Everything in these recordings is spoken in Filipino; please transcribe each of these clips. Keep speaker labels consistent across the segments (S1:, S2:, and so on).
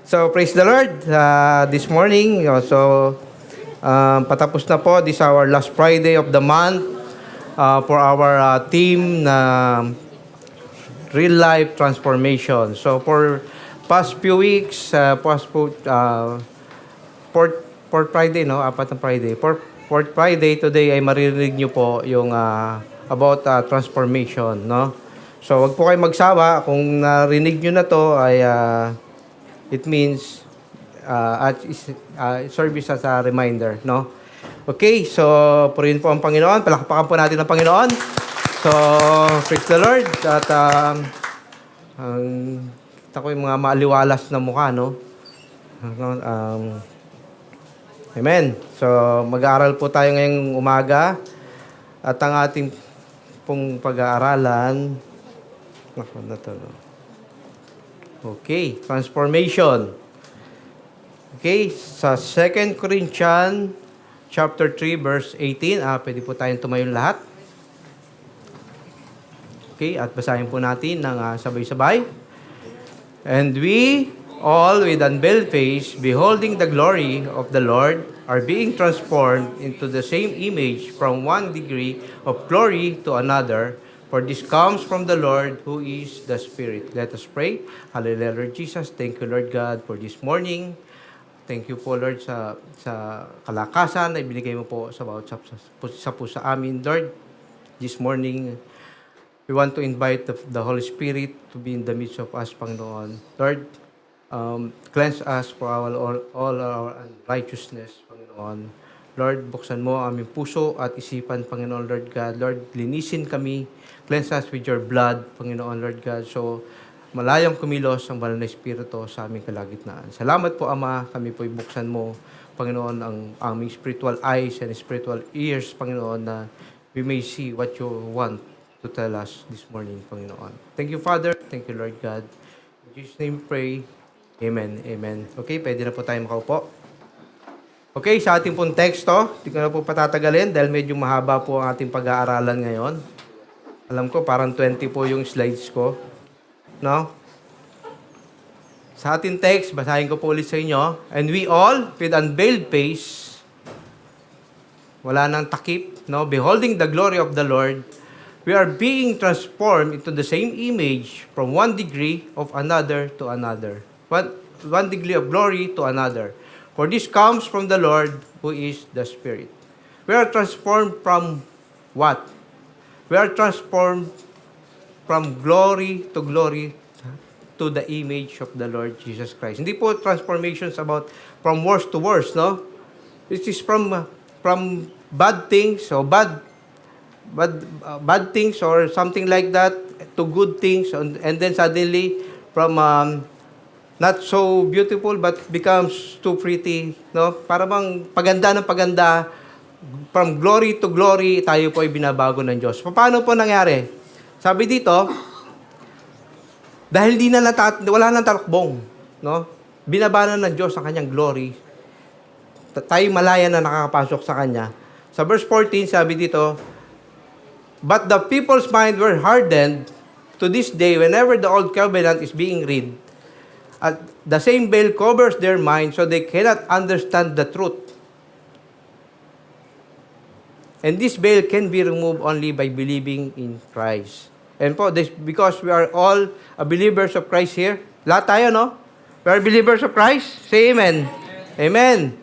S1: So, praise the Lord. This morning, patapos na po. This is our last Friday of the month for our team na Real Life Transformation. So, for past few weeks, fourth Friday, no? Apat na Friday. Fourth Friday, today ay maririnig nyo po yung about transformation, no? So, wag po kayo magsawa. Kung narinig nyo na to, ay it means service as a reminder, no? Okay, so purihin po ang Panginoon. Palakpakan po natin ang Panginoon. So, praise the Lord. At kita ko yung mga maaliwalas na mukha, no? Amen. So, mag-aaral po tayo ngayong umaga. At ang ating pong pag-aaralan, okay, transformation. Okay, sa 2 Corinthians chapter 3 verse 18, pwede po tayong tumayo lahat. Okay, at basahin po natin ng sabay-sabay. And we all with unveiled face, beholding the glory of the Lord, are being transformed into the same image from one degree of glory to another. For this comes from the Lord who is the Spirit. Let us pray. Hallelujah, Lord Jesus. Thank you, Lord God, for this morning. Thank you po, Lord, sa kalakasan na ibinigay mo po sa amin, Lord. This morning, we want to invite the Holy Spirit to be in the midst of us, Panginoon. Lord, cleanse us for all our unrighteousness, Panginoon. Lord, buksan mo ang aming puso at isipan, Panginoon, Lord God. Lord, linisin kami. Cleanse us with your blood, Panginoon, Lord God. So, malayang kumilos ang banal na Espiritu sa aming kalagitnaan. Salamat po, Ama. Kami po'y buksan mo, Panginoon, ang aming spiritual eyes and spiritual ears, Panginoon, na we may see what you want to tell us this morning, Panginoon. Thank you, Father. Thank you, Lord God. In Jesus' name we pray. Amen. Amen. Okay, pwede na po tayo makaupo. Okay, sa ating pong teksto, hindi ko na po patatagalin dahil medyo mahaba po ang ating pag-aaralan ngayon. Alam ko, parang 20 po yung slides ko. No? Sa ating text, basahin ko po ulit sa inyo. And we all, with unveiled face, wala nang takip, no? Beholding the glory of the Lord, we are being transformed into the same image from one degree of another to another. One degree of glory to another. For this comes from the Lord who is the Spirit. We are transformed from what? We are transformed from glory to the image of the Lord Jesus Christ. Hindi po transformations about from worse to worse, no? It is from bad things or bad things or something like that to good things, and then suddenly from not so beautiful but becomes too pretty, no? Para bang paganda ng paganda, from glory to glory, tayo po ay binabago ng Diyos. Paano po nangyari? Sabi dito, dahil wala nang talakbong, no? Binaba na ng Diyos ang kanyang glory. Tayo malaya na nakakapasok sa kanya. Sa verse 14, sabi dito, but the people's mind were hardened to this day whenever the old covenant is being read. At the same veil covers their mind so they cannot understand the truth. And this veil can be removed only by believing in Christ. And po, because we are all believers of Christ here, lahat tayo, no? We are believers of Christ? Say amen. Amen.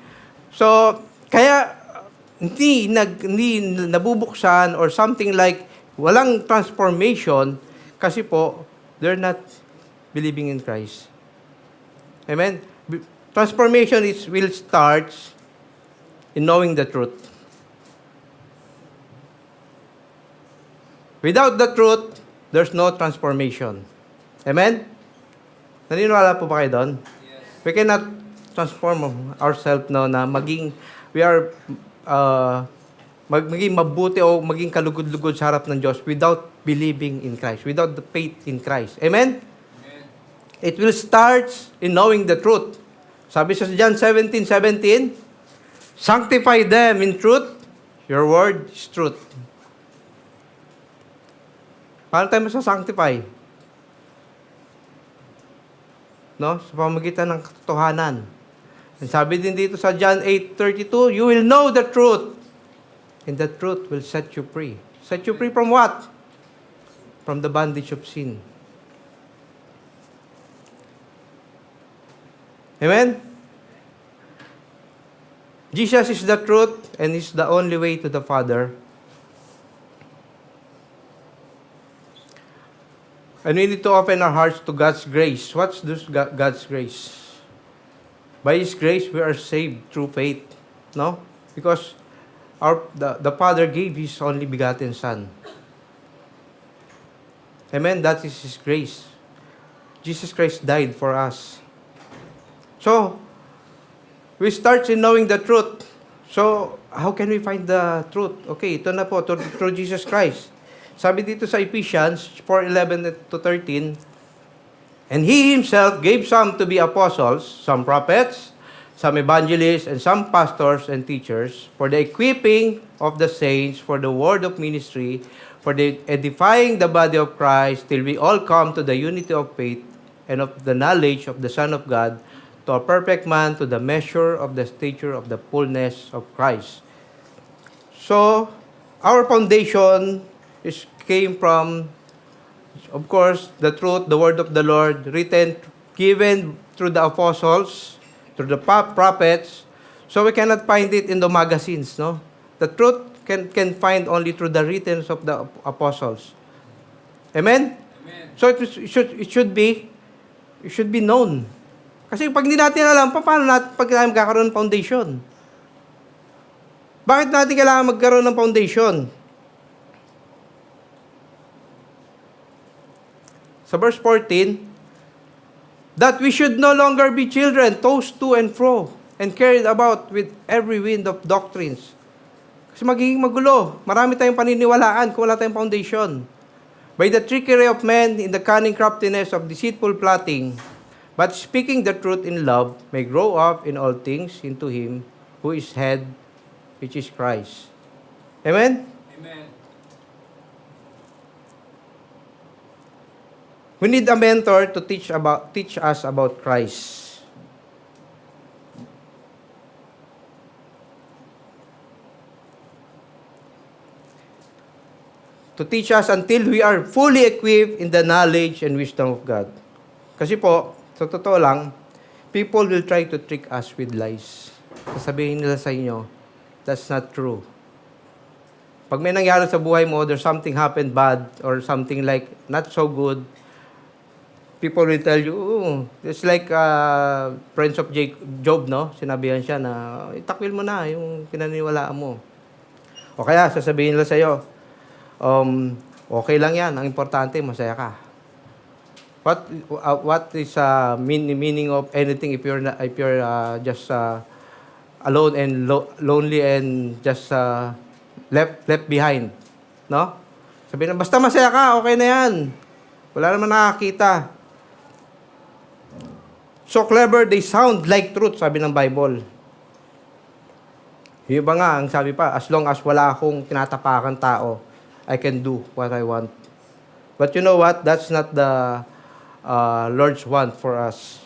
S1: So, kaya hindi nabubuksan or something like walang transformation kasi po, they're not believing in Christ. Amen? Transformation will start in knowing the truth. Without the truth, there's no transformation. Amen? Naniniwala po ba kayo doon? Yes. We cannot transform ourselves na maging mabuti o maging kalugod-lugod sa harap ng Diyos without believing in Christ, without the faith in Christ. Amen? It will start in knowing the truth. Sabi sa John 17:17, sanctify them in truth. Your word is truth. Paano tayo masasanctify? no? Sa pamamagitan ng katotohanan. And sabi din dito sa John 8:32, you will know the truth, and the truth will set you free. Set you free from what? From the bondage of sin. Amen? Jesus is the truth and is the only way to the Father. And we need to open our hearts to God's grace. What's this God's grace? By His grace, we are saved through faith. No? Because the Father gave His only begotten Son. Amen? That is His grace. Jesus Christ died for us. So, we start in knowing the truth. So, how can we find the truth? Okay, ito na po, through Jesus Christ. Sabi dito sa Ephesians 4:11-13, and He Himself gave some to be apostles, some prophets, some evangelists, and some pastors and teachers, for the equipping of the saints, for the word of ministry, for the edifying the body of Christ, till we all come to the unity of faith and of the knowledge of the Son of God, to a perfect man, to the measure of the stature of the fullness of Christ. So, our foundation came from, of course, the truth, the word of the Lord, written, given through the apostles, through the prophets. So we cannot find it in the magazines, no? The truth can find only through the writings of the apostles. Amen? Amen. So it should be known. Kasi pag hindi natin alam, paano natin pag tayo magkakaroon ng foundation? Bakit natin kailangan magkaroon ng foundation? Sa verse 14, that we should no longer be children, tossed to and fro, and carried about with every wind of doctrines. Kasi magiging magulo. Marami tayong paniniwalaan kung wala tayong foundation. By the trickery of men, in the cunning craftiness of deceitful plotting, but speaking the truth in love, may grow up in all things into Him who is head, which is Christ. Amen?
S2: Amen.
S1: We need a mentor to teach us about Christ. To teach us until we are fully equipped in the knowledge and wisdom of God. Kasi po, sa totoo lang, people will try to trick us with lies. Sasabihin nila sa inyo, that's not true. Pag may nangyari sa buhay mo, there's something happened bad or something like not so good, people will tell you, it's like friends of Job, no? Sinabihan siya na, itakwil mo na yung pinaniniwalaan mo. O kaya, sasabihin nila sa'yo, okay lang yan. Ang importante, masaya ka. What is meaning of anything if you're just alone and lonely and just left behind? No? Sabihin na, basta masaya ka, okay na yan. Wala naman nakakita. So clever, they sound like truth, sabi ng Bible. Yung iba nga, ang sabi pa, as long as wala akong tinatapakan tao, I can do what I want. But you know what? That's not the Lord's want for us.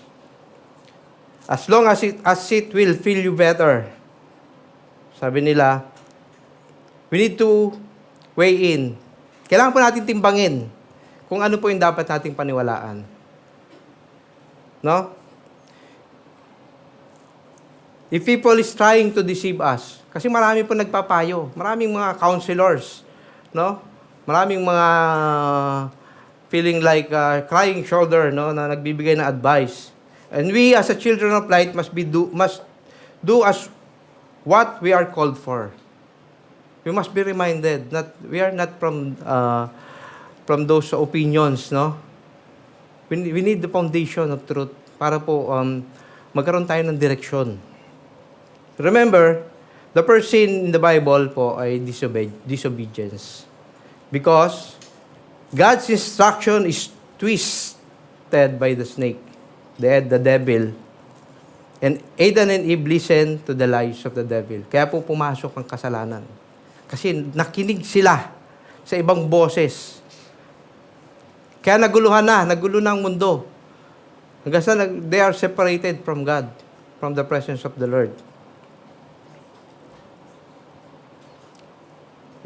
S1: As long as it will feel you better. Sabi nila, we need to weigh in. Kailangan po natin timbangin kung ano po yung dapat nating paniwalaan. No? If people is trying to deceive us, kasi marami po nagpapayo, maraming mga counselors, no? Maraming mga feeling like crying shoulder, no, na nagbibigay ng advice. And we as a children of light must do as what we are called for. We must be reminded that we are not from those opinions, no? We need the foundation of truth para po magkaroon tayo ng direksyon. Remember, the first sin in the Bible po ay disobedience. Because God's instruction is twisted by the snake, the devil. And Adam and Eve listened to the lies of the devil. Kaya po pumasok ang kasalanan. Kasi nakinig sila sa ibang boses. Kaya nagulo na ang mundo. Hanggang sa they are separated from God, from the presence of the Lord.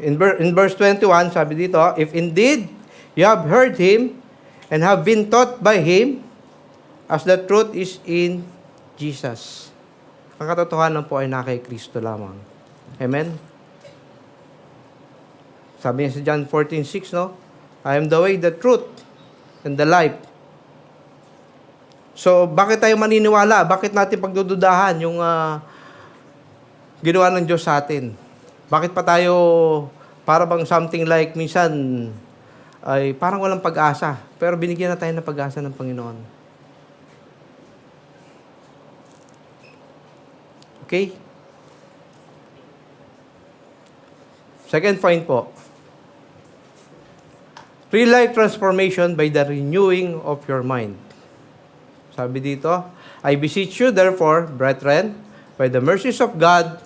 S1: In verse 21, sabi dito, if indeed you have heard Him and have been taught by Him, as the truth is in Jesus. Ang katotohanan po ay na kay Kristo lamang. Amen? Sabi niya sa John 14:6, no? I am the way, the truth, and the life. So, bakit tayo maniniwala? Bakit natin pagdududahan yung ginawa ng Diyos sa atin? Bakit pa tayo, para bang something like, minsan, ay parang walang pag-asa. Pero binigyan na tayo ng pag-asa ng Panginoon. Okay? Second point po. Real life transformation by the renewing of your mind. Sabi dito, I beseech you therefore, brethren, by the mercies of God,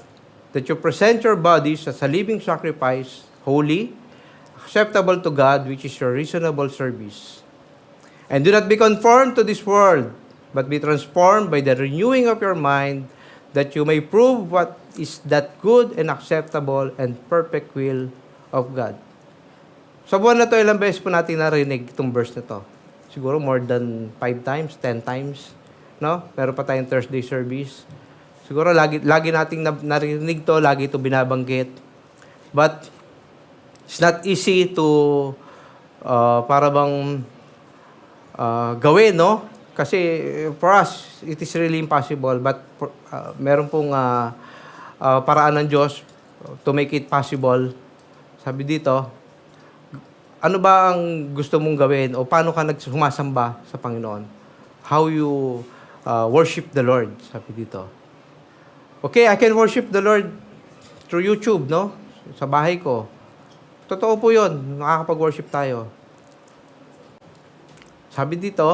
S1: that you present your bodies as a living sacrifice, holy, acceptable to God, which is your reasonable service. And do not be conformed to this world, but be transformed by the renewing of your mind, that you may prove what is that good and acceptable and perfect will of God. Sa buwan na to, ilang beses po natin narinig itong verse na to? Siguro more than 5 times, 10 times. No? Meron pa tayong Thursday service. Siguro lagi nating narinig to, lagi ito binabanggit. But it's not easy to para bang gawin, no? Kasi for us, it is really impossible. But meron pong paraan ng Diyos to make it possible. Sabi dito, ano ba ang gusto mong gawin o paano ka nagsumasamba sa Panginoon? How you worship the Lord, sabi dito. Okay, I can worship the Lord through YouTube, no? Sa bahay ko. Totoo po yun, nakakapag-worship tayo. Sabi dito,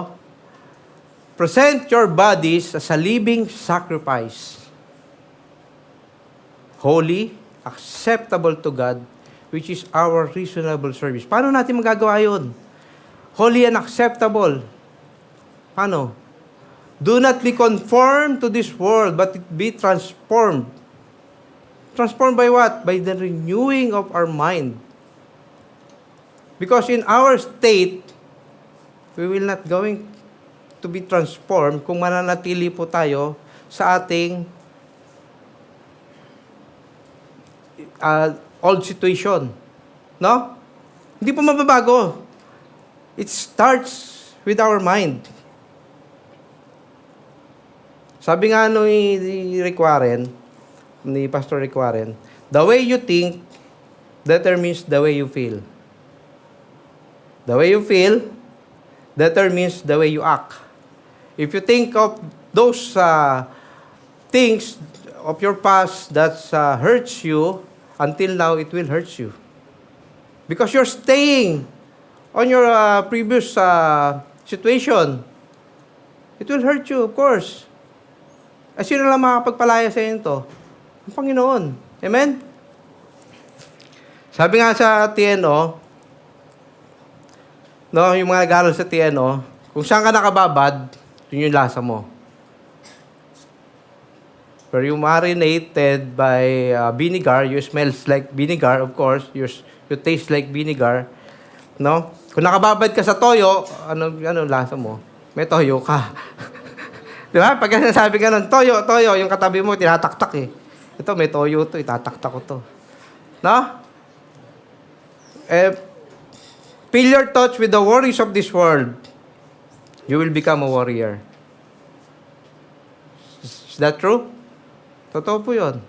S1: present your bodies as a living sacrifice, holy, acceptable to God, which is our reasonable service. Paano natin magagawa yun? Holy and acceptable. Paano? Do not be conformed to this world, but be transformed. Transformed by what? By the renewing of our mind. Because in our state, we will not going to be transformed kung mananatili po tayo sa ating old situation. No? Hindi po mababago. It starts with our mind. Sabi nga ni Rick Warren, ni Pastor Rick Warren, the way you think determines the way you feel. The way you feel determines the way you act. If you think of those things of your past that hurts you, until now, it will hurt you. Because you're staying on your previous situation. It will hurt you, of course. Sino lang makapagpalaya sa inyo ito? Ang Panginoon. Amen? Sabi nga sa TNO, no, yung mga nag-aaral sa TNO, kung saan ka nakababad, yun yung lasa mo. Pero yung marinated by vinegar, you smells like vinegar, of course. You taste like vinegar. No? Kung nakababad ka sa toyo, ano lasa mo? May toyo ka. Di ba? Pag nasabi ka ng toyo, yung katabi mo, tinataktak eh. Ito, may toyo to, itataktak ko to. No? Fill your thoughts with the worries of this world. You will become a warrior. Is that true? Totoo po yun.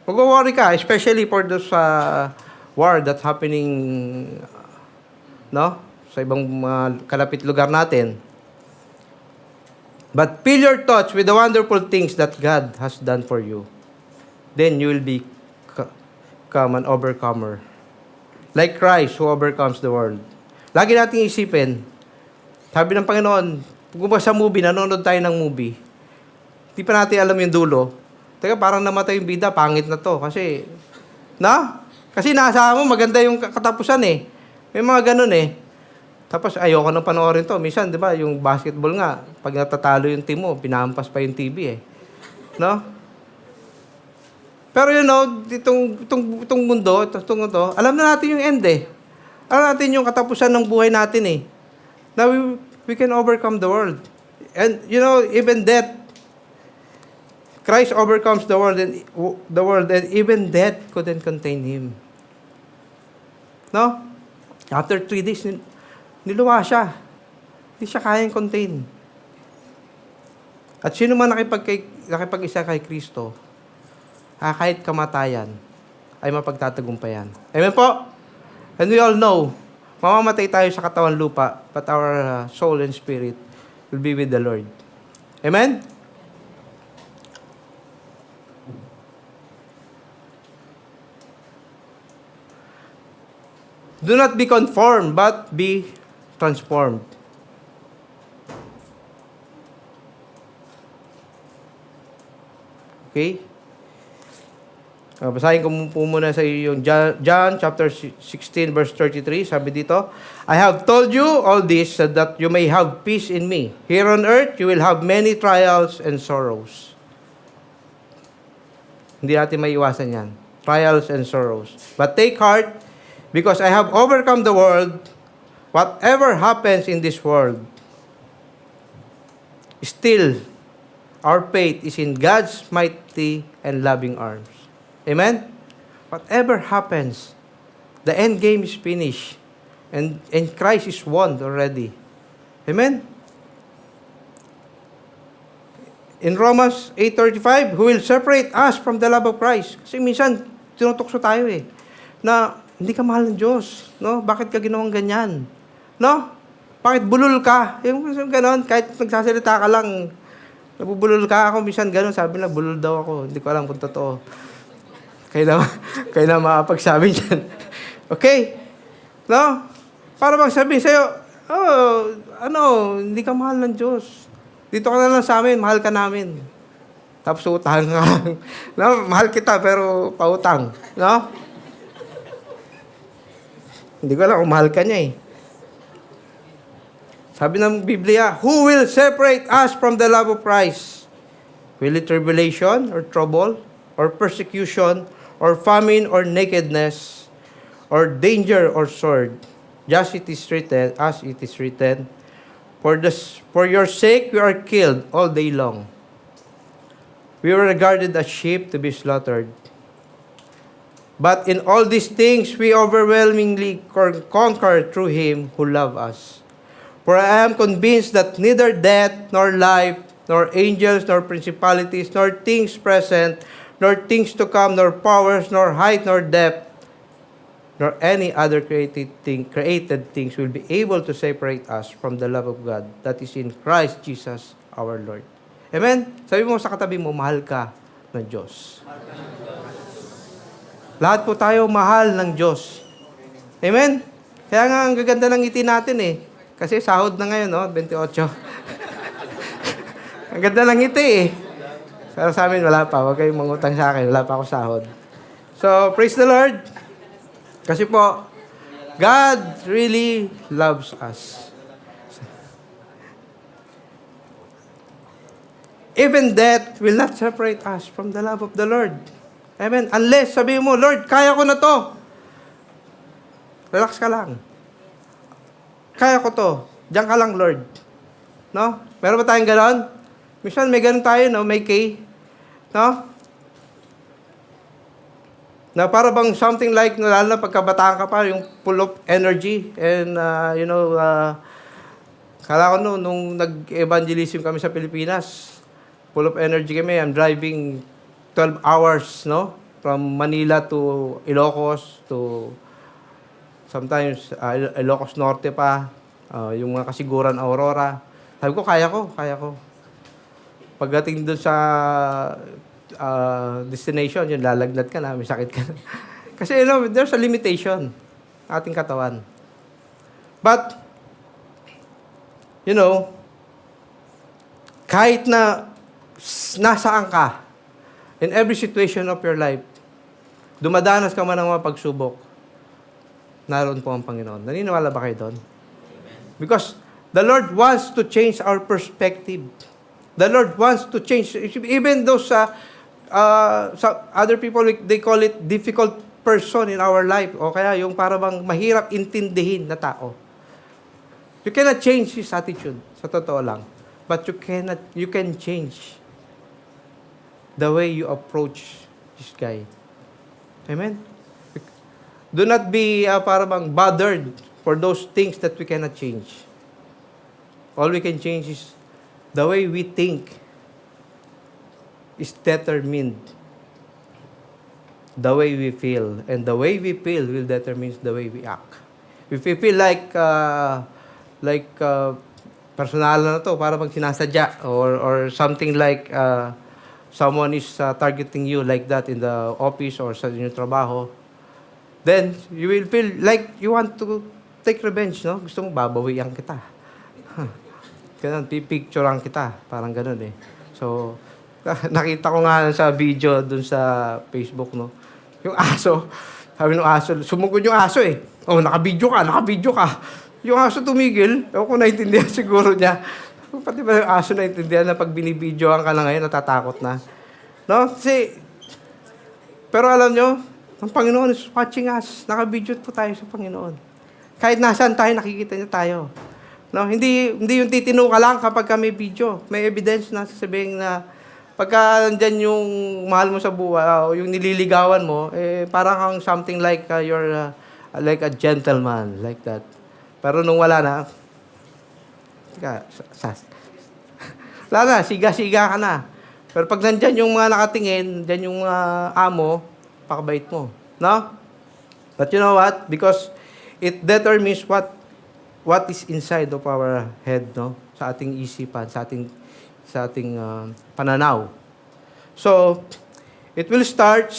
S1: Mag-worry ka, especially for those war that's happening no? Sa ibang mga kalapit lugar natin. But fill your thoughts with the wonderful things that God has done for you. Then you will become an overcomer. Like Christ who overcomes the world. Lagi nating isipin, sabi ng Panginoon, kung sa movie, nanonood tayo ng movie, di pa natin alam yung dulo. Teka, parang namatay yung bida, pangit na to. Kasi, Kasi naasahan mo, maganda yung katapusan eh. May mga ganun eh. Tapos ayoko nang panoorin to. Minsan, di ba, yung basketball nga, pag natatalo yung team mo, pinampas pa yung TV eh. No? Pero itong mundo, alam na natin yung end eh. Alam natin yung katapusan ng buhay natin eh. Now, we can overcome the world. And, even death, Christ overcomes the world and even death couldn't contain Him. No? After 3 days, niluwa siya. Hindi siya kayang contain. At sino man nakipag-isa kay Kristo, kahit kamatayan, ay mapagtatagumpayan. Amen po? And we all know, mamamatay tayo sa katawan lupa, but our soul and spirit will be with the Lord. Amen? Do not be conformed, but be transformed. Okay? Basahin ko po muna sa iyo yung John chapter 16 verse 33. Sabi dito, I have told you all this so that you may have peace in me. Here on earth, you will have many trials and sorrows. Hindi natin maiwasan yan. Trials and sorrows. But take heart, because I have overcome the world. Whatever happens in this world, still, our faith is in God's mighty and loving arms. Amen? Whatever happens, the end game is finished. And Christ is won already. Amen? In Romans 8:35, who will separate us from the love of Christ? Kasi minsan, tinutokso tayo eh. Na, hindi ka mahal ng Diyos. No? Bakit ka ginawang ganyan? No? Bakit bulol ka? Yung ganon, kahit nagsasalita ka lang, nabubulol ka. Ako minsan ganon, sabi na, bulol daw ako. Hindi ko alam kung totoo. Kayo na makapagsabi dyan. Okay? No? Para bang sabihin sa'yo, hindi ka mahal ng Diyos. Dito ka na lang sa amin, mahal ka namin. Tapos utang ka lang. No? Mahal kita, pero pautang. No? Hindi ko alam kung mahal ka niya eh. Sabi ng Biblia, who will separate us from the love of Christ? Will it tribulation or trouble or persecution or famine or nakedness or danger or sword? Just it is written, as it is written, for your sake we are killed all day long. We were regarded as sheep to be slaughtered. But in all these things we overwhelmingly conquer through Him who loved us. For I am convinced that neither death, nor life, nor angels, nor principalities, nor things present, nor things to come, nor powers, nor height, nor depth, nor any other created things will be able to separate us from the love of God that is in Christ Jesus our Lord. Amen? Sabi mo sa katabi mo, mahal ka ng Diyos. Lahat po tayo mahal ng Diyos. Amen? Kaya nga, ang gaganda ng ngiti natin eh. Kasi sahod na ngayon, 28. Ang ganda ng ngiti eh. Pero sa amin, wala pa. Huwag kayong mangutang sa akin. Wala pa ako sahod. So, praise the Lord. Kasi po, God really loves us. Even death will not separate us from the love of the Lord. Amen. Unless sabihin mo, Lord, kaya ko na to. Relax ka lang. Kaya ko to. Diyan ka lang, Lord. No? Meron ba tayong gano'n? Minsan may gano'n tayo, no? May K. No? Na para bang something like, lalo na pagkabataan ka pa, yung full of energy. And, kala ko nung nag-evangelism kami sa Pilipinas, full of energy kami. I'm driving 12 hours, no? From Manila to Ilocos to sometimes Ilocos Norte pa, yung mga kasiguran Aurora. Sabi ko, kaya ko. Pagdating doon sa destination, yung lalagnat ka na, may sakit ka na. Kasi, there's a limitation ating katawan. But, kahit na nasaan ka, in every situation of your life, dumadanas ka man ng mga pagsubok, naroon po ang Panginoon. Naniniwala ba kayo doon? Because the Lord wants to change our perspective. The Lord wants to change, even those other people, they call it difficult person in our life, o kaya yung para bang mahirap intindihin na tao. You cannot change his attitude, sa totoo lang. But you can change the way you approach this guy. Amen? Do not be para bang bothered for those things that we cannot change. All we can change is the way we think is determined. The way we feel. And the way we feel will determine the way we act. If we feel like personal na to, para bang sinasadya, or something like someone is targeting you like that in the office or sa inyong trabaho, then you will feel like you want to take revenge, no? Gusto mo babawian kita. Ganun, pipicturean kita. Parang ganun eh. So, nakita ko nga sa video dun sa Facebook, no? Yung aso, sabi ng aso, sumugod yung aso eh. Oh, nakabidyo ka. Yung aso tumigil, ewan ko naintindihan siguro niya. Pati ba yung aso naintindihan na pag binibidyoan ka na ngayon, natatakot na. No? Kasi, pero alam nyo, ang Panginoon is watching us. Nakabidyo po tayo sa Panginoon. Kahit nasaan tayo, nakikita niya tayo. No, hindi yung titino ka lang kapag may video. May evidence na sasabihin na pagka nandyan yung mahal mo sa buhay, o yung nililigawan mo, parang kang something like you're like a gentleman, like that. Pero nung wala na, wala na, siga-siga ka na. Pero pag nandyan yung mga nakatingin, dyan yung amo, pakabait mo. No? But you know what? Because it determines what is inside of our head, no? Sa ating isipan, sa ating pananaw. So, it will start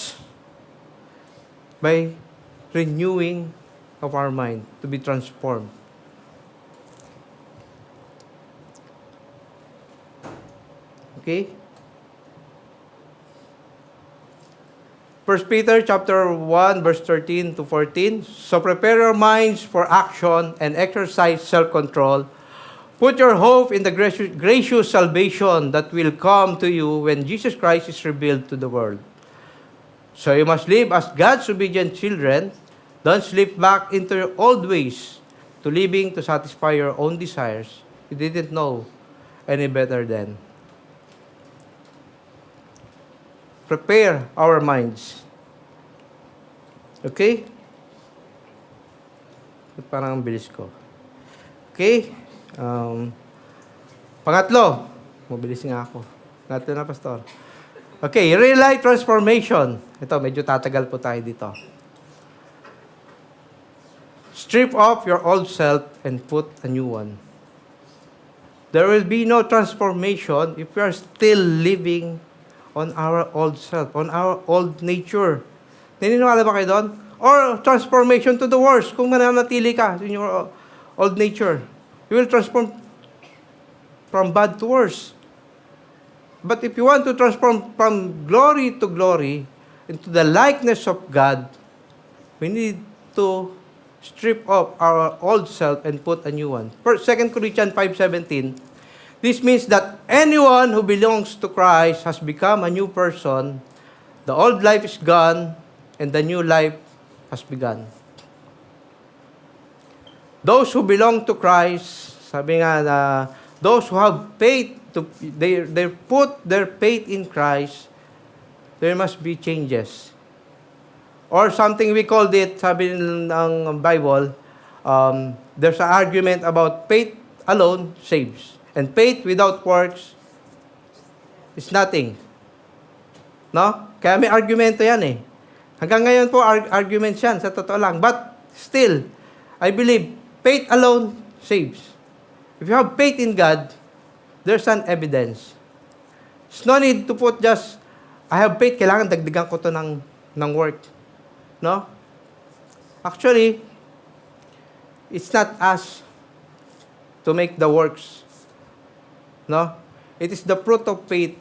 S1: by renewing of our mind to be transformed. Okay? 1 Peter chapter 1, verse 13 to 14. So prepare your minds for action and exercise self-control. Put your hope in the gracious salvation that will come to you when Jesus Christ is revealed to the world. So you must live as God's obedient children. Don't slip back into your old ways to living to satisfy your own desires. You didn't know any better then. Prepare our minds. Okay? Parang ang bilis ko. Okay? Pangatlo. Mabilis nga ako. Natin na, Pastor. Okay, real life transformation. Ito, medyo tatagal po tayo dito. Strip off your old self and put a new one. There will be no transformation if we are still living on our old self, on our old nature. Naniniwala ba kayo doon? Or transformation to the worse. Kung mananatili ka in your old nature, you will transform from bad to worse. But if you want to transform from glory to glory into the likeness of God, we need to strip off our old self and put a new one. 2 Corinthians 5:17. This means that anyone who belongs to Christ has become a new person. The old life is gone, and the new life has begun. Those who belong to Christ, sabi nga na, those who have faith, they put their faith in Christ, there must be changes. Or something we called it, sabi ng Bible, there's an argument about faith alone saves. And faith without works is nothing. No? Kaya may argumento yan eh. Hanggang ngayon po, arguments yan, sa totoo lang. But still, I believe, faith alone saves. If you have faith in God, there's an evidence. There's no need to put just, I have faith, kailangan dagdagan ko to ng work. No? Actually, it's not us to make the works. No? It is the fruit of faith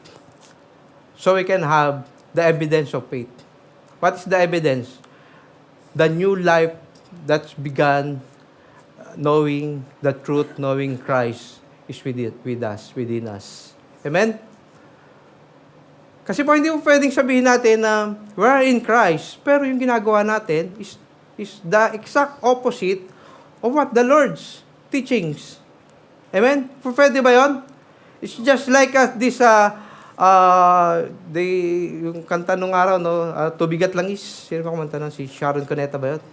S1: so we can have the evidence of faith. What is the evidence? The new life that's begun knowing the truth, knowing Christ is within us. Amen? Kasi po hindi po pwedeng sabihin natin na we are in Christ, pero yung ginagawa natin is the exact opposite of what the Lord's teachings. Amen? Pwede ba yun? It's just like this, yung kanta nung araw, no? Tubigat Langis. Sino ba kumanta nun? Si Sharon Cuneta ba yun?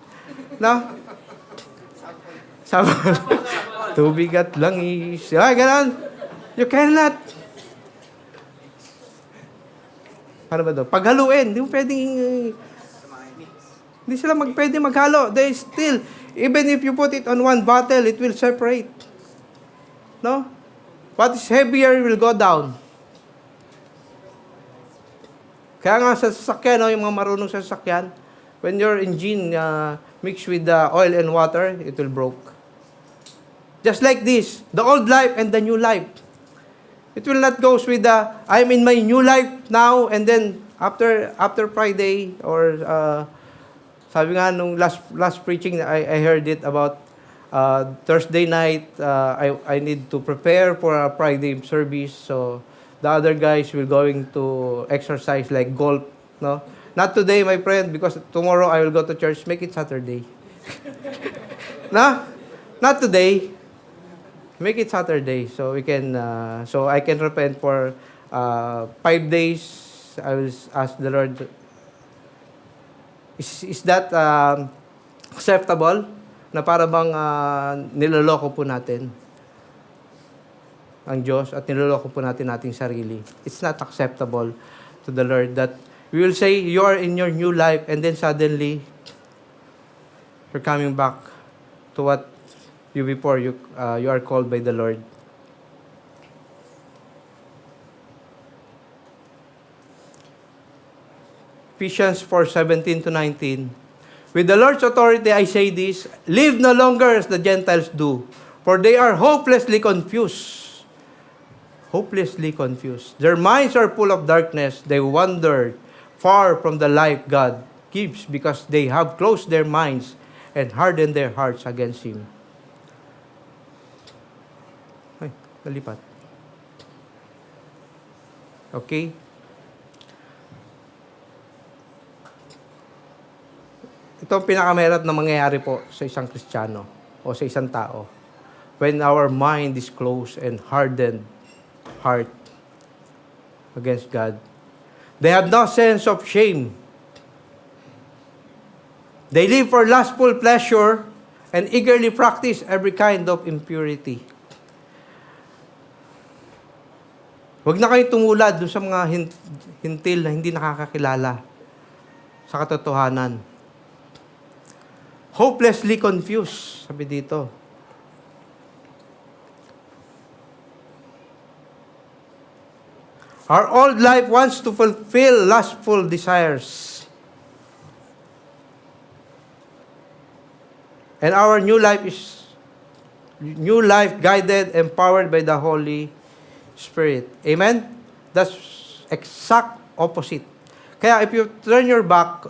S1: No? Sabi, tubigat langis. Ganon. You cannot. Ano ba ito? Paghaluin. Hindi mo pwedeng, hindi sila pwede maghalo. They still, even if you put it on one bottle, it will separate. No? What is heavier will go down. Kaya nga sa sasakyan, no, yung mga marunong sa sasakyan, when your engine mixed with the oil and water, it will broke. Just like this, the old life and the new life. It will not go with the, I'm in my new life now, and then after Friday, or sabi nga nung last preaching, I heard it about Thursday night, I need to prepare for a Friday service, so the other guys will going to exercise like golf, no? Not today, my friend, because tomorrow I will go to church. Make it Saturday. No? Not today. Make it Saturday, so we can. So I can repent for 5 days. I will ask the Lord. Is that acceptable? Na para bang niloloko po natin ang Diyos at niloloko po natin ating sarili. It's not acceptable to the Lord that we will say you are in your new life, and then suddenly you're coming back to what you before you are called by the Lord. Ephesians 4:17-19. With the Lord's authority I say this, live no longer as the Gentiles do, for they are hopelessly confused. Hopelessly confused. Their minds are full of darkness. They wander far from the life God gives because they have closed their minds and hardened their hearts against Him. Ay, nalipat. Okay? Ito ang pinakamahirap na mangyayari po sa isang Kristiyano o sa isang tao. When our mind is closed and hardened heart against God. They have no sense of shame. They live for lustful pleasure and eagerly practice every kind of impurity. Huwag na kayong tumulad doon sa mga hintil na hindi nakakakilala sa katotohanan. Hopelessly confused, sabi dito. Our old life wants to fulfill lustful desires. And our new life is new life guided, empowered by the Holy Spirit. Amen? That's exact opposite. Kaya if you turn your back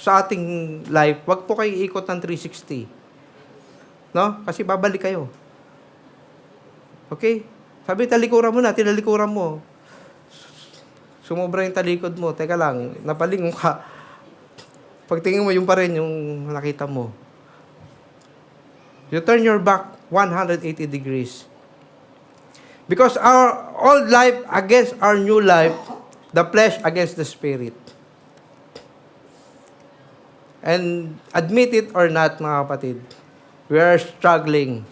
S1: sa ating life, wag po kayo ikot ng 360. No? Kasi babalik kayo. Okay? Sabi, talikuran mo na, tinalikuran mo. Sumobra yung talikod mo. Teka lang, napalingon ka. Pagtingin mo, yung pa rin yung nakita mo. You turn your back 180 degrees. Because our old life against our new life, the flesh against the spirit. And admit it or not, mga kapatid, we are struggling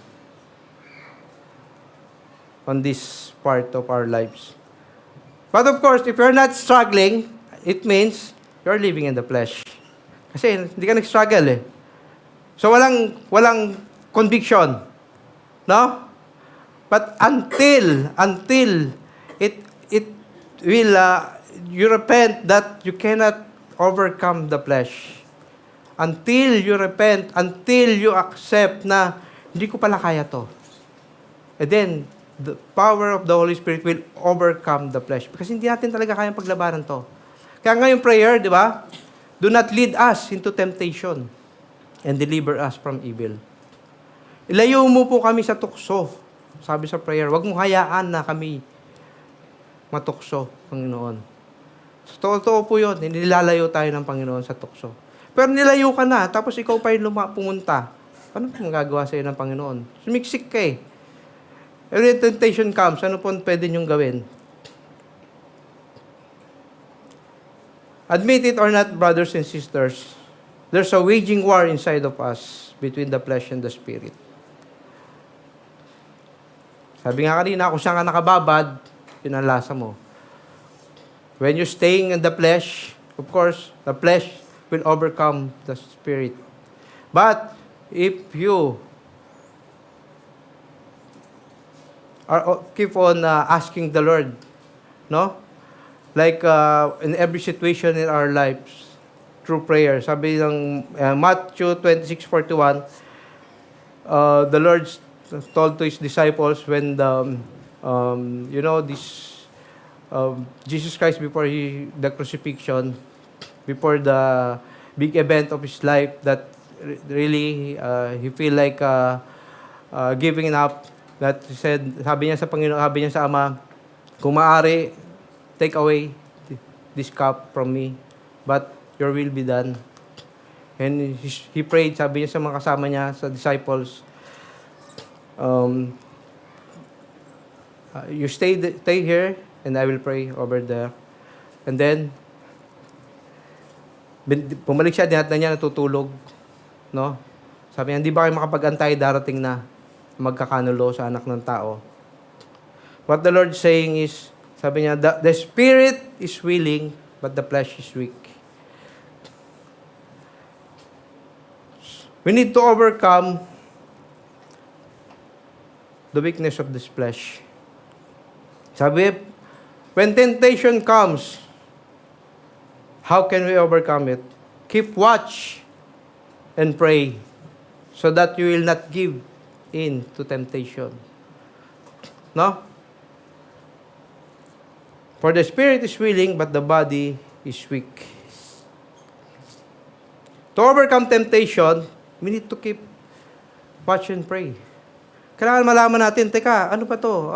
S1: on this part of our lives. But of course, if you're not struggling, it means you're living in the flesh. Kasi hindi ka nag-struggle eh. So walang conviction. No? But until it will you repent that you cannot overcome the flesh. Until you repent, until you accept na hindi ko pala kaya to. And then the power of the Holy Spirit will overcome the flesh. Because hindi natin talaga kayang paglabanan to. Kaya ngayong prayer, di ba? Do not lead us into temptation and deliver us from evil. Ilayo mo po kami sa tukso. Sabi sa prayer, huwag mo hayaan na kami matukso, Panginoon. So, totoo po yun, nilalayo tayo ng Panginoon sa tukso. Pero nilayo ka na, tapos ikaw pa yung pumunta. Ano po magagawa sa iyo ng Panginoon? Sumiksik ka eh. Every temptation comes, ano po pwede niyong gawin? Admit it or not, brothers and sisters, there's a waging war inside of us between the flesh and the spirit. Sabi nga kanina, kung saan ka nakababad, yun ang lasa mo. When you're staying in the flesh, of course, the flesh will overcome the spirit. But if you keep on asking the Lord, no? Like in every situation in our lives, through prayer. Sabi ng Matthew 26:41, the Lord told to His disciples when Jesus Christ before the crucifixion, before the big event of His life that really He feel like giving up, that He said, sabi niya sa Panginoon, sabi niya sa Ama, kung maaari, take away this cup from me, but your will be done. And he prayed, sabi niya sa mga kasama niya, sa disciples, you stay here, and I will pray over there. And then, pumalik siya, dinat na niya, natutulog. No? Sabi niya, hindi ba kayo makapag-antay, darating na magkakanulo sa anak ng tao. What the Lord saying is, sabi niya, the spirit is willing, but the flesh is weak. We need to overcome the weakness of this flesh. Sabi, when temptation comes, how can we overcome it? Keep watch and pray so that you will not give in to temptation. No? For the spirit is willing, but the body is weak. To overcome temptation, we need to keep watch and pray. Kailangan malaman natin, teka, ano pa to?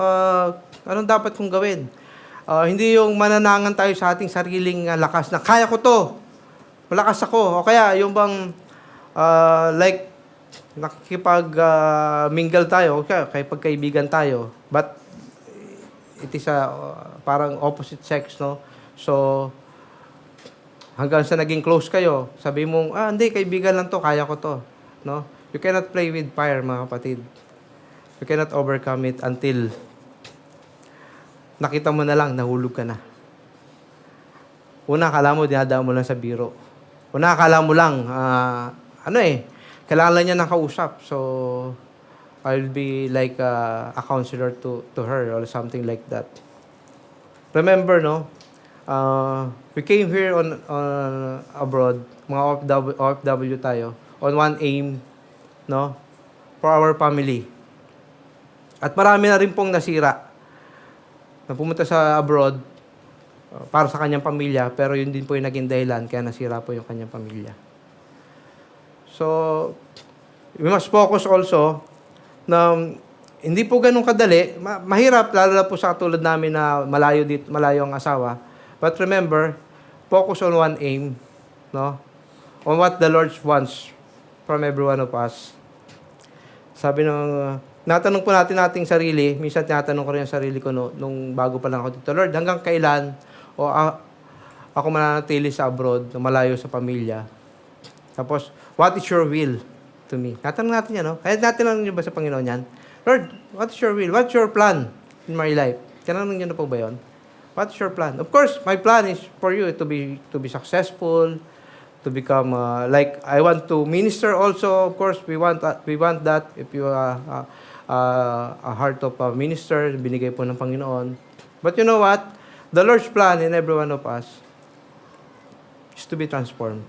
S1: Anong dapat kong gawin? Hindi yung mananangan tayo sa ating sariling lakas na, kaya ko to, malakas ako. O kaya, yung bang, like, nakikipag-mingle tayo, kaya pagkaibigan tayo, but it is parang opposite sex, no? So, hanggang sa naging close kayo, sabi mong, hindi, kaibigan lang to, kaya ko to, no? You cannot play with fire, mga kapatid. You cannot overcome it until nakita mo na lang, nahulog ka na. Una, akala mo, dinadaan mo lang sa biro. Una, akala mo lang, kailangan lang niya ng kausap. So, I'll be like a counselor to her or something like that. Remember, no? We came here on abroad, mga OFW tayo, on one aim, no? For our family. At marami na rin pong nasira na pumunta sa abroad para sa kanyang pamilya, pero yun din po yung naging dahilan kaya nasira po yung kanyang pamilya. So, we must focus also na hindi po ganun kadali. Mahirap, lalo na po sa tulad namin na malayo ang asawa. But remember, focus on one aim, no? On what the Lord wants from every one of us. Sabi natanong po nating sarili, minsan tinatanong ko rin ang sarili ko nung bago pa lang ako dito, Lord, hanggang kailan ako mananatili sa abroad, na malayo sa pamilya? Tapos, what is your will to me? Natanong natin yan, no? Kaya natin ba sa Panginoon yan? Lord, what is your will? What's your plan in my life? Tinanong niyo na po ba yun? What's your plan? Of course, my plan is for you to be successful, to become like I want to minister also. Of course, we want that. If you are a heart of a minister, binigay po ng Panginoon. But you know what? The Lord's plan in every one of us is to be transformed.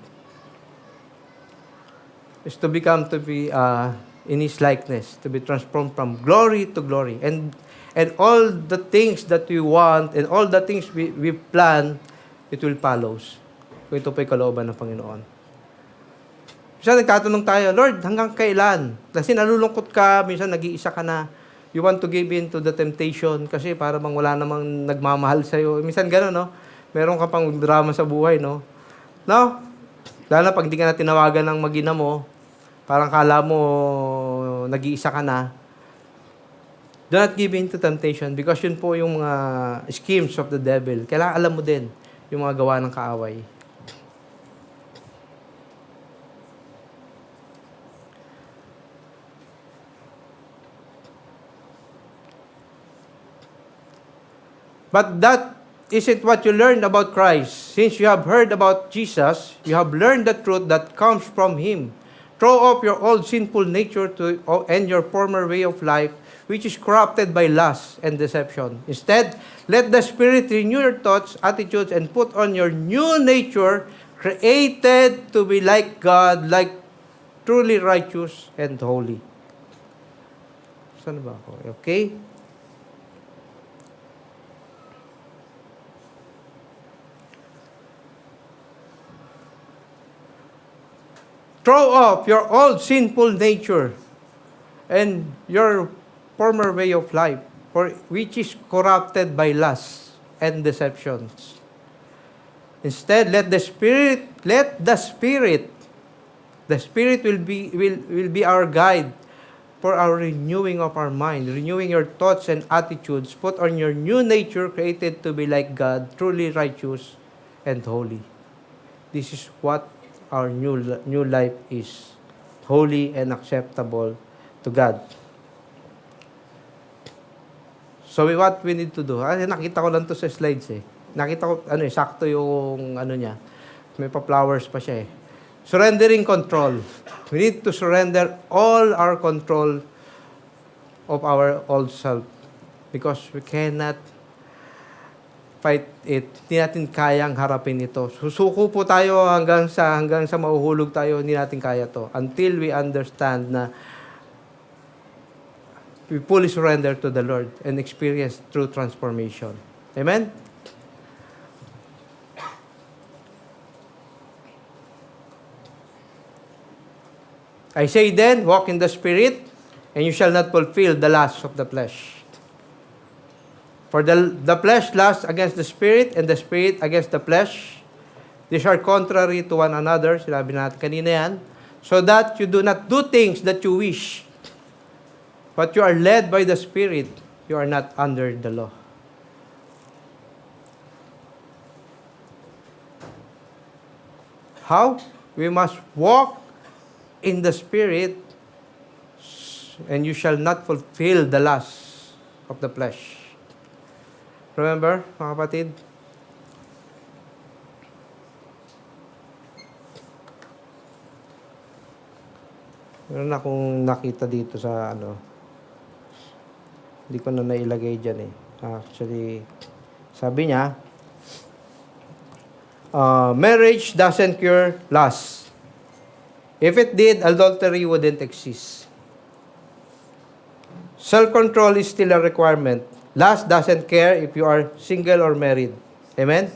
S1: Is to be in His likeness, to be transformed from glory to glory. And all the things that we want and all the things we plan, it will follow. Kung ito po'y kalooban ng Panginoon. Minsan nagtatanong tayo, Lord, hanggang kailan? Kasi nalulungkot ka, minsan nag-iisa ka na. You want to give in to the temptation kasi para bang wala namang nagmamahal sa'yo. Minsan gano'n, no? Meron ka pang drama sa buhay, no? No? Lalo na pag di ka na tinawagan ng mag-ina mo, parang kala mo nag-iisa ka na. Do not give in to temptation because yun po yung mga schemes of the devil. Kailangan alam mo din yung mga gawa ng kaaway. But that isn't what you learned about Christ. Since you have heard about Jesus, you have learned the truth that comes from Him. Throw off your old sinful nature and your former way of life, which is corrupted by lust and deception. Instead, let the Spirit renew your thoughts, attitudes, and put on your new nature, created to be like God, like truly righteous and holy. Saan ba ako? Okay? Throw off your old sinful nature and your former way of life, which is corrupted by lust and deceptions. Instead, the Spirit will be our guide for our renewing of our mind, renewing your thoughts and attitudes. Put on your new nature, created to be like God, truly righteous and holy. This is what our new life is, holy and acceptable to God. So what we need to do? Nakita ko lang to sa slides eh. Nakita ko, sakto yung niya. May pa-flowers pa siya eh. Surrendering control. We need to surrender all our control of our old self because we cannot fight it. Hindi natin kayang harapin ito. Susuko po tayo hanggang sa mahuhulog tayo, hindi natin kaya to. Until we understand na we fully surrender to the Lord and experience true transformation. Amen? I say then, walk in the Spirit, and you shall not fulfill the lusts of the flesh. For the flesh lusts against the Spirit, and the Spirit against the flesh. These are contrary to one another. Sinabi natin kanina yan. So that you do not do things that you wish. But you are led by the Spirit. You are not under the law. How? We must walk in the Spirit, and you shall not fulfill the lusts of the flesh. Remember, mga kapatid? Meron akong nakita dito sa hindi ko na nailagay dyan eh. Actually, sabi niya, marriage doesn't cure lust. If it did, adultery wouldn't exist. Self-control is still a requirement. Lust doesn't care if you are single or married. Amen?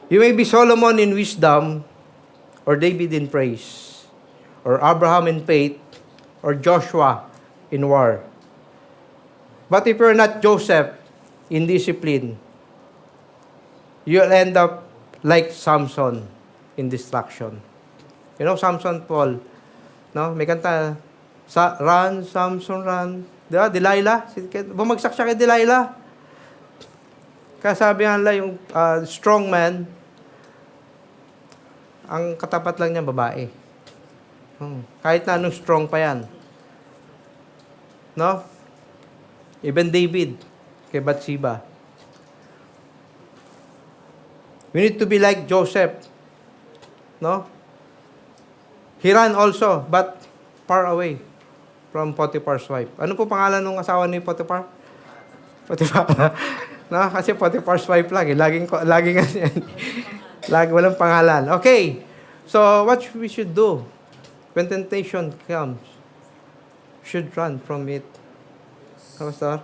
S1: You may be Solomon in wisdom, or David in praise, or Abraham in faith, or Joshua in war. But if you're not Joseph in discipline, you'll end up like Samson in destruction. You know, Samson, Paul, no? May kanta, run, Samson, run. Diba? Delilah. Bumagsak siya kay Delilah. Kasabihan lang yung strong man, ang katapat lang niya babae. Kahit na anong strong pa yan. No? Even David, kay Bathsheba. We need to be like Joseph. No? He ran also, but far away from Potiphar's wife. Ano po pangalan ng asawa ni Potiphar? Potiphar. No, kasi Potiphar's wife lang eh. Laging walang pangalan. Okay. So, what we should do when temptation comes? We should run from it. Pastor?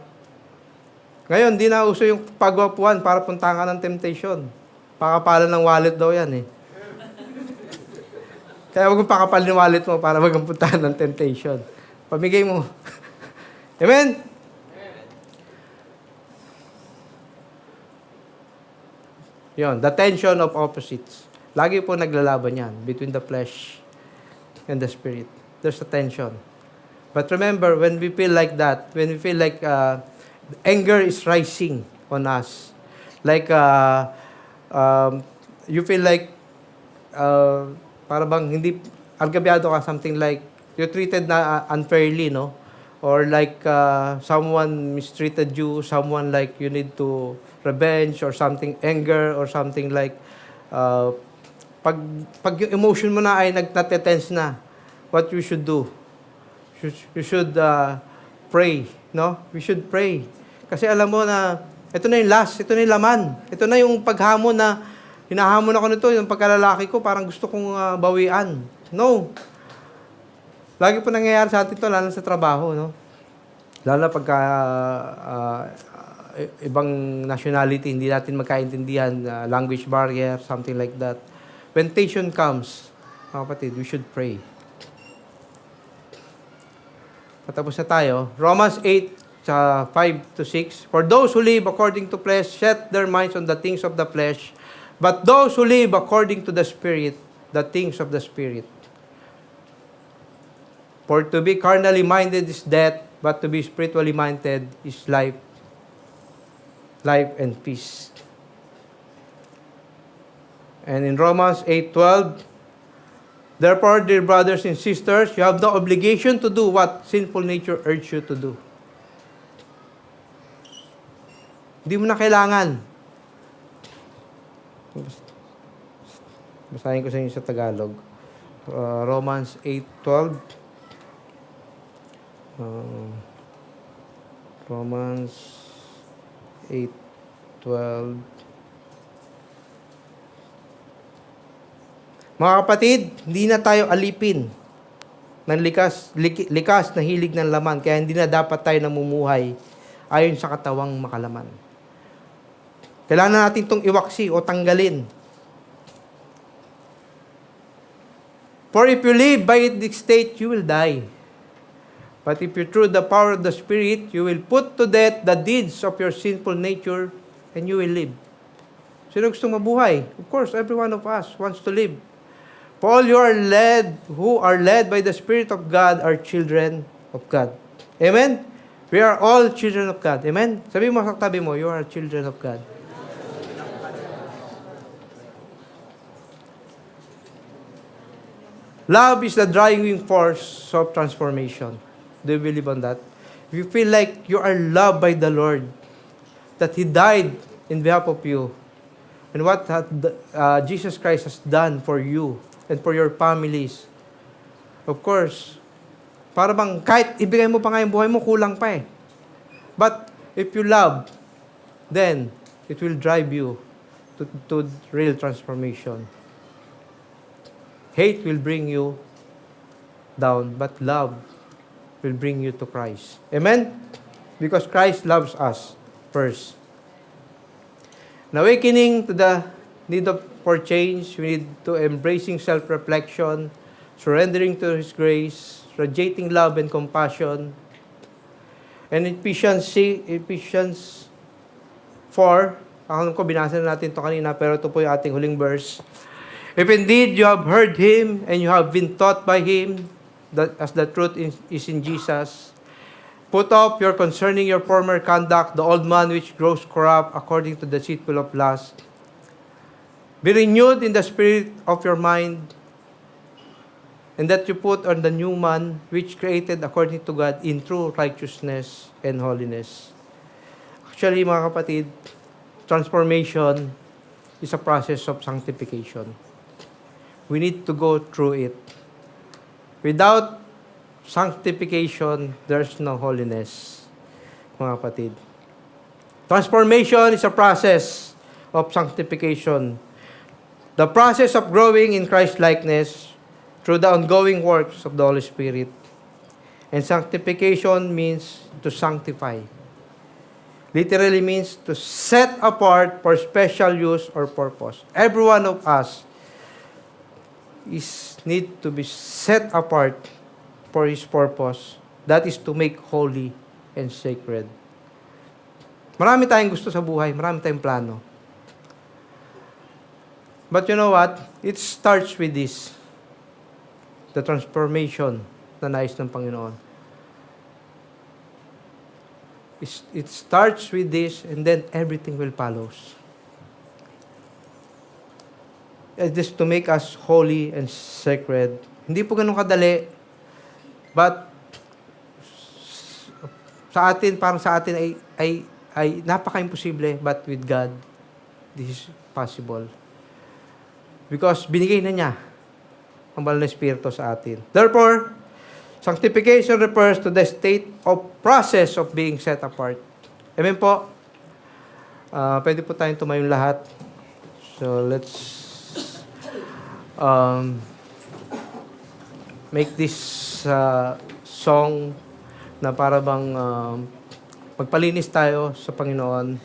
S1: Ngayon, di na uso yung pagwapuan para puntahan ka ng temptation. Pakapalan ng wallet daw yan eh. Kaya huwag mong pakapal ng wallet mo para wag kang puntahan ng temptation. Pamigay mo. Amen? Yon, the tension of opposites. Lagi po naglalaban yan between the flesh and the spirit. There's a tension. But remember, when we feel like that, when we feel like anger is rising on us, like you feel like para bang hindi algabyado ka, something like you're treated na unfairly, no? Or like someone mistreated you, someone like you need to revenge or something, anger or something like pag yung emotion mo na ay nagtatense na, what you should do? You should pray, no? We should pray. Kasi alam mo na ito na yung last, ito na yung laman. Ito na yung paghamon na hinahamon ako nito, yung pagkalalaki ko, parang gusto kong bawian. No. Lagi po nangyayari sa atin ito, lalo sa trabaho, no? Lalo pagka ibang nationality, hindi natin magkaintindihan, language barrier, something like that. When temptation comes, mga kapatid, we should pray. Patapos na tayo. Romans 8:5-6. For those who live according to flesh set their minds on the things of the flesh, but those who live according to the Spirit, the things of the Spirit. For to be carnally minded is death, but to be spiritually minded is life and peace. And in Romans 8:12, therefore, dear brothers and sisters, you have no obligation to do what sinful nature urges you to do. Hindi mo na kailangan. Basahin ko sa inyo sa Tagalog. Romans 8:12. Romans 8:12. Mga kapatid, hindi na tayo alipin ng likas na hilig ng laman, kaya hindi na dapat tayo namumuhay ayon sa katawang makalaman. Kailangan natin itong iwaksi o tanggalin. For if you live by this state, you will die. But if you through the power of the Spirit, you will put to death the deeds of your sinful nature, and you will live. Sino gusto mabuhay? Of course, every one of us wants to live. For all who are led by the Spirit of God are children of God. Amen? We are all children of God. Amen? Sabi mo sa tabi mo, you are children of God. Love is the driving force of transformation. Do you believe on that? If you feel like you are loved by the Lord, that He died in behalf of you, and what Jesus Christ has done for you and for your families, of course, para bang kahit ibigay mo pa nga yung buhay mo, kulang pa eh. But if you love, then it will drive you to real transformation. Hate will bring you down, but love will bring you to Christ. Amen? Because Christ loves us first. An awakening to the need for change, we need to embracing self-reflection, surrendering to His grace, radiating love and compassion. And Ephesians 4, alam ko binasa na natin ito kanina, pero ito po yung ating huling verse. If indeed you have heard Him and you have been taught by Him, that as the truth is in Jesus, put off your concerning your former conduct, the old man which grows corrupt according to the deceitful of lust. Be renewed in the spirit of your mind, and that you put on the new man which created according to God in true righteousness and holiness. Actually, mga kapatid, transformation is a process of sanctification. We need to go through it. Without sanctification, there's no holiness, mga kapatid. Transformation is a process of sanctification. The process of growing in Christ-likeness through the ongoing works of the Holy Spirit. And sanctification means to sanctify. Literally means to set apart for special use or purpose. Every one of us is need to be set apart for His purpose. That is to make holy and sacred. Marami tayong gusto sa buhay, marami tayong plano. But you know what? It starts with this. The transformation na nais ng Panginoon. It starts with this and then everything will follows. It is to make us holy and sacred. Hindi po ganun kadali. But parang sa atin ay napaka-imposible. But with God, this is possible. Because binigay na niya ang banal na Espiritu sa atin. Therefore, sanctification refers to the state of process of being set apart. Amen po? Pwede po tayong tumayong lahat. So, let's make this song na para bang magpalinis tayo sa Panginoon.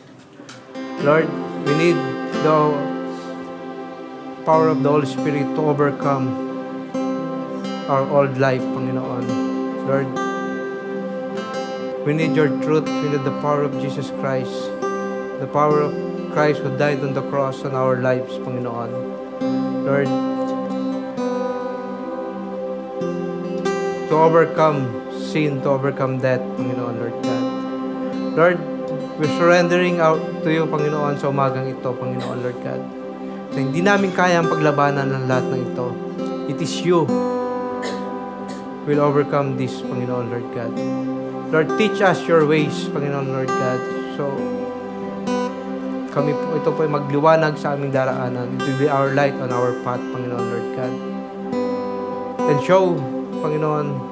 S1: Lord, we need the power of the Holy Spirit to overcome our old life, Panginoon. Lord, we need your truth. We need the power of Jesus Christ. The power of Christ who died on the cross on our lives, Panginoon. Lord, to overcome sin, to overcome death, Panginoon, Lord God. Lord, we're surrendering out to you, Panginoon, sa umagang ito, Panginoon, Lord God. So, hindi namin kaya ang paglabanan ng lahat ng ito. It is you will overcome this, Panginoon, Lord God. Lord, teach us your ways, Panginoon, Lord God. So, ito po ay magliwanag sa aming daraanan. It will be our light on our path, Panginoon, Lord God. And show, Panginoon,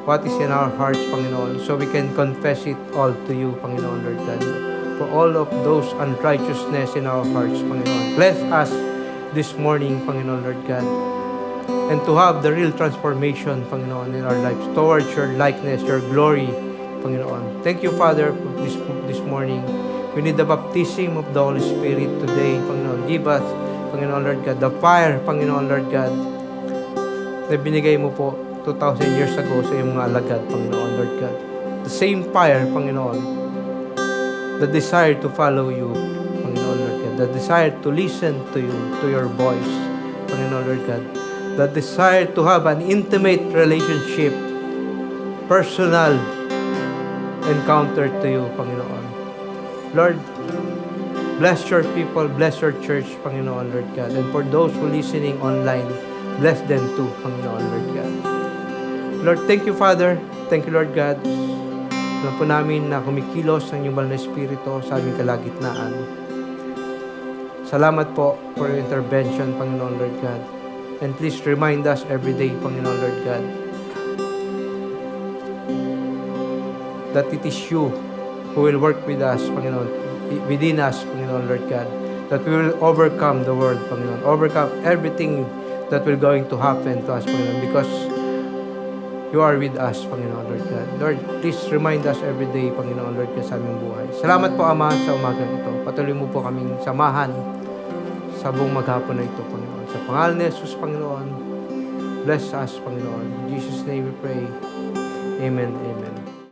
S1: what is in our hearts, Panginoon, so we can confess it all to you, Panginoon, Lord God. For all of those unrighteousness in our hearts, Panginoon. Bless us this morning, Panginoon, Lord God. And to have the real transformation, Panginoon, in our lives towards your likeness, your glory, Panginoon. Thank you, Father, this morning. We need the baptism of the Holy Spirit today, Panginoon. Give us, Panginoon, Lord God, the fire, Panginoon, Lord God, na binigay mo po 2,000 years ago sa iyong mga alagad, Panginoon, Lord God. The same fire, Panginoon, the desire to follow you, Panginoon, Lord God. The desire to listen to you, to your voice, Panginoon, Lord God. The desire to have an intimate relationship, personal encounter to you, Panginoon. Lord, bless your people, bless your church, Panginoon, Lord God. And for those who listening online, bless them too, Panginoon, Lord God. Lord, thank you, Father. Thank you, Lord God. Alam po namin na kumikilos ang inyong banal na Espiritu sa aming kalagitnaan. Salamat po for your intervention, Panginoon, Lord God. And please remind us every day, Panginoon, Lord God, that it is you who will work with us, Panginoon, within us, Panginoon, Lord God, that we will overcome the world, Panginoon, overcome everything that will going to happen to us, Panginoon, because you are with us, Panginoon, Lord God. Lord, please remind us every day, Panginoon, Lord God, sa aming buhay. Salamat po, Ama, sa umagang ito. Patuloy mo po kaming samahan sa buong maghapon na ito, Panginoon. Sa pangalan ni Jesus, Panginoon, bless us, Panginoon. In Jesus' name we pray. Amen, amen.